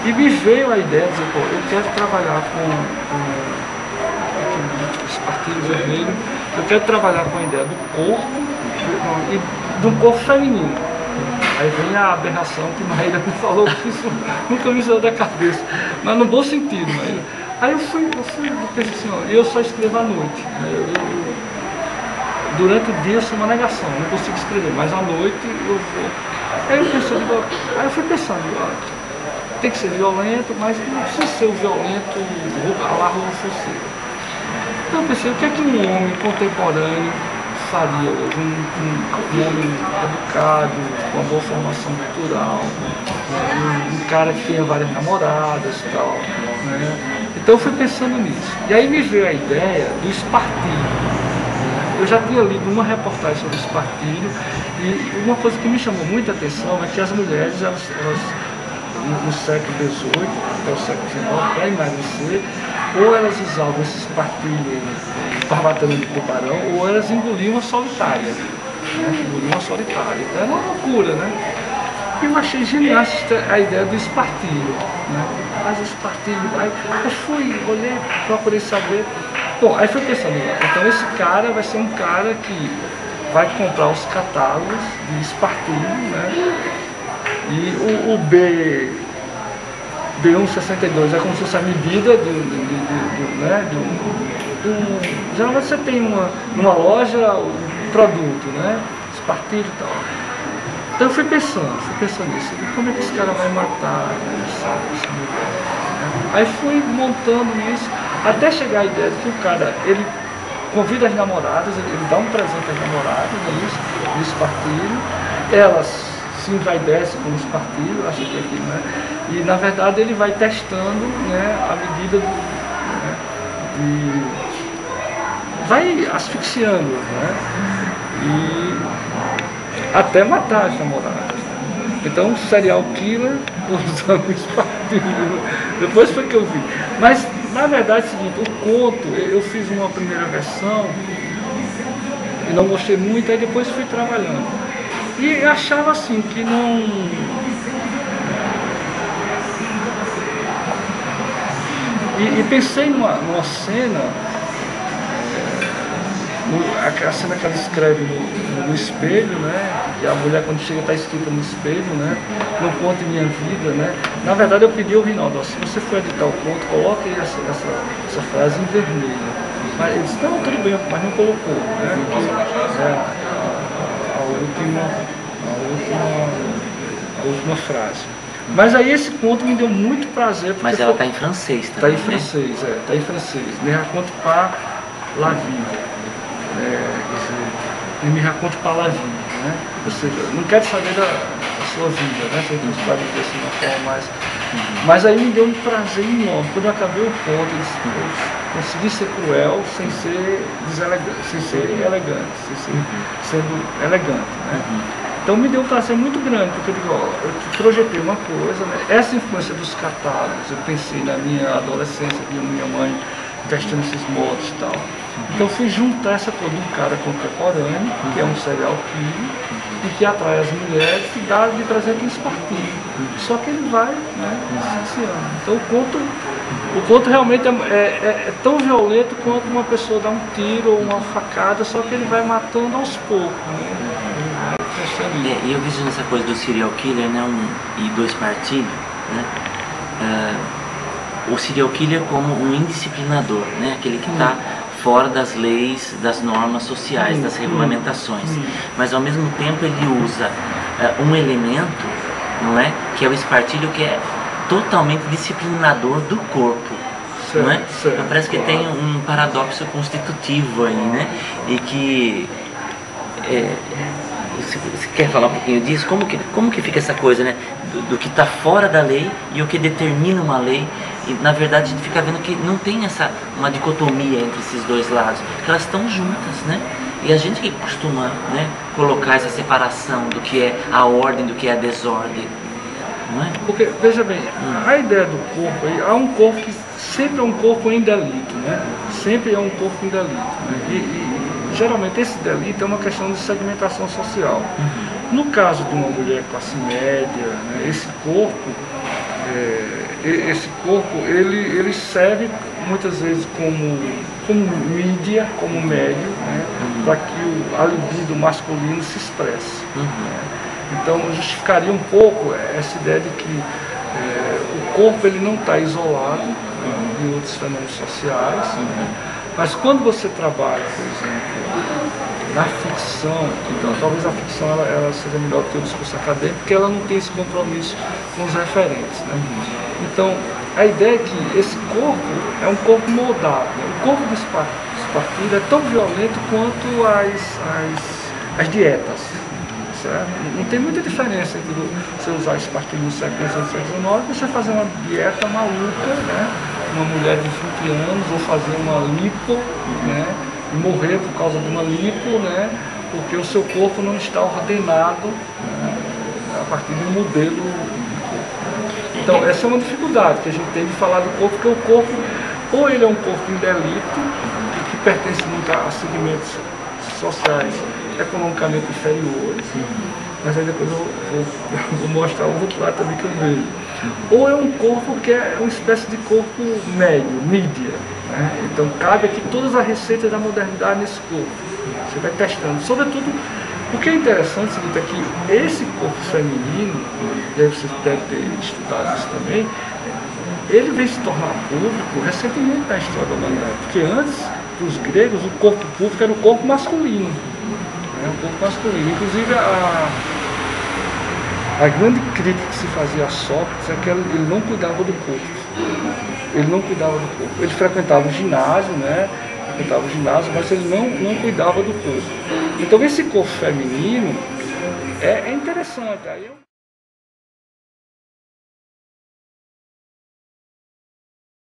E me veio a ideia de dizer, pô, eu quero trabalhar com esse partido vermelho, eu quero trabalhar com a ideia do corpo e do corpo feminino. Aí vem a aberração que Maíra me falou, que isso nunca me saiu da cabeça, mas no bom sentido, Maíra. Aí eu pensei assim, ó, eu só escrevo à noite, né? Durante o dia eu sou uma negação, não consigo escrever, mas à noite eu vou. Aí eu pensei, aí eu fui pensando, ó, tem que ser violento, mas não precisa ser o violento a la Rousseau. Então eu pensei, o que é que um homem contemporâneo faria hoje? Um homem educado, com uma boa formação cultural, um cara que tenha várias namoradas e tal, né? Então eu fui pensando nisso. E aí me veio a ideia do espartilho. Eu já tinha lido uma reportagem sobre o espartilho e uma coisa que me chamou muita atenção é que as mulheres, elas no século XVIII até o século XIX, para emagrecer, ou elas usavam esse espartilho barbatana de tubarão, ou elas engoliam a solitária. Né? Engoliam a solitária. Então era uma loucura, né? E eu achei genial a ideia do espartilho. Né? Mas o espartilho, aí eu fui, olhei, procurei saber. Bom, aí fui pensando, então esse cara vai ser um cara que vai comprar os catálogos de espartilho, né? E o B162 é como se fosse a medida geralmente você tem numa loja um produto, né? Espartilho e tal. Então eu fui pensando nisso, como é que esse cara vai matar essa mulher? Né? Aí fui montando isso, até chegar a ideia de que o cara, ele convida as namoradas, ele dá um presente às namoradas, no espartilho, elas se envaidece com o espartilho, acho que aqui, né? E na verdade ele vai testando, né, a medida vai asfixiando, né? E até matar as namoradas. Né? Então um serial killer usando o espartilho. Depois foi que eu vi. Mas na verdade é o seguinte, o conto, eu fiz uma primeira versão e não gostei muito, aí depois fui trabalhando. E achava assim que não. E pensei numa cena, a cena que ela escreve no espelho, né? E a mulher quando chega está escrita no espelho, né? Não conte minha vida, né? Na verdade eu pedi ao Rinaldo, se você for editar o conto, coloque essa frase em vermelho. Mas ele disse, não, tudo bem, mas não colocou, né? A última frase. Mas aí esse conto me deu muito prazer. Mas ela está em francês também. Está em francês, está em francês. Me raconte para la vie. Me raconte para la vie, né? Ou seja, não quero saber da sua vida, né? Se a gente pode dizer assim de uma forma mais. Mas aí me deu um prazer enorme. Quando eu acabei o conto, eu consegui ser cruel sem ser deselegante, sem ser elegante, sendo elegante, né? Então me deu um prazer muito grande, porque eu digo, ó, eu projetei uma coisa, né? Essa influência dos catálogos, eu pensei na minha adolescência, via minha mãe testando esses modos e tal. Então fui juntar essa coisa de um cara contemporâneo, que é um serial killer, e que atrai as mulheres e dá de presente um espartilho. Só que ele vai, né, asfixiando. Então o conto realmente é tão violento quanto uma pessoa dá um tiro ou uma facada, só que ele vai matando aos poucos, né? E eu vejo nessa coisa do serial killer, né, e do espartilho, né, o serial killer como um indisciplinador, né, aquele que está fora das leis, das normas sociais, das regulamentações, mas ao mesmo tempo ele usa um elemento, não é, que é o espartilho, que é totalmente disciplinador do corpo. Certo, não é? Certo, então parece que tem um paradoxo constitutivo aí, né, e que você quer falar um pouquinho disso? Como que fica essa coisa, né? Do que está fora da lei e o que determina uma lei. E na verdade a gente fica vendo que não tem uma dicotomia entre esses dois lados, que elas estão juntas, né? E a gente que costuma, né, colocar essa separação do que é a ordem, do que é a desordem. Não é? Porque, veja bem, a ideia do corpo, há um corpo que sempre é um corpo em delito, né? Sempre é um corpo em delito. Né? E geralmente esse delito é uma questão de segmentação social. No caso de uma mulher classe média, né, esse corpo esse corpo, ele serve muitas vezes como mídia, como médio, né, para que a libido masculino se expresse. Né? Então justificaria um pouco essa ideia de que o corpo ele não está isolado de outros fenômenos sociais, né? Mas quando você trabalha, por exemplo, na ficção, então talvez a ficção ela seja melhor do que o discurso acadêmico, porque ela não tem esse compromisso com os referentes. Né? Então, a ideia é que esse corpo é um corpo moldado. Né? O corpo do espartilho é tão violento quanto as dietas. Certo? Não tem muita diferença entre você usar espartilho no século XIX e você fazer uma dieta maluca, né? Uma mulher de 20 anos, ou fazer uma lipo, né? E morrer por causa de uma lipo, né? Porque o seu corpo não está ordenado, né? A partir de um modelo. Então essa é uma dificuldade que a gente tem de falar do corpo, porque o corpo, ou ele é um corpo indelito, que pertence muito a segmentos sociais economicamente inferiores, mas aí depois eu vou mostrar o outro lado também que eu vejo. Ou é um corpo que é uma espécie de corpo médio, mídia. Né? Então cabe aqui todas as receitas da modernidade nesse corpo. Você vai testando. Sobretudo, o que é interessante é que esse corpo feminino, e aí você deve ter estudado isso também, ele veio se tornar público recentemente na história da humanidade. Porque antes, para os gregos, o corpo público era o corpo masculino. O corpo masculino. Inclusive, a grande crítica que se fazia a Sócrates é que ele não cuidava do corpo. Ele não cuidava do corpo. Ele frequentava o ginásio, né? Mas ele não cuidava do corpo. Então, esse corpo feminino é interessante. Aí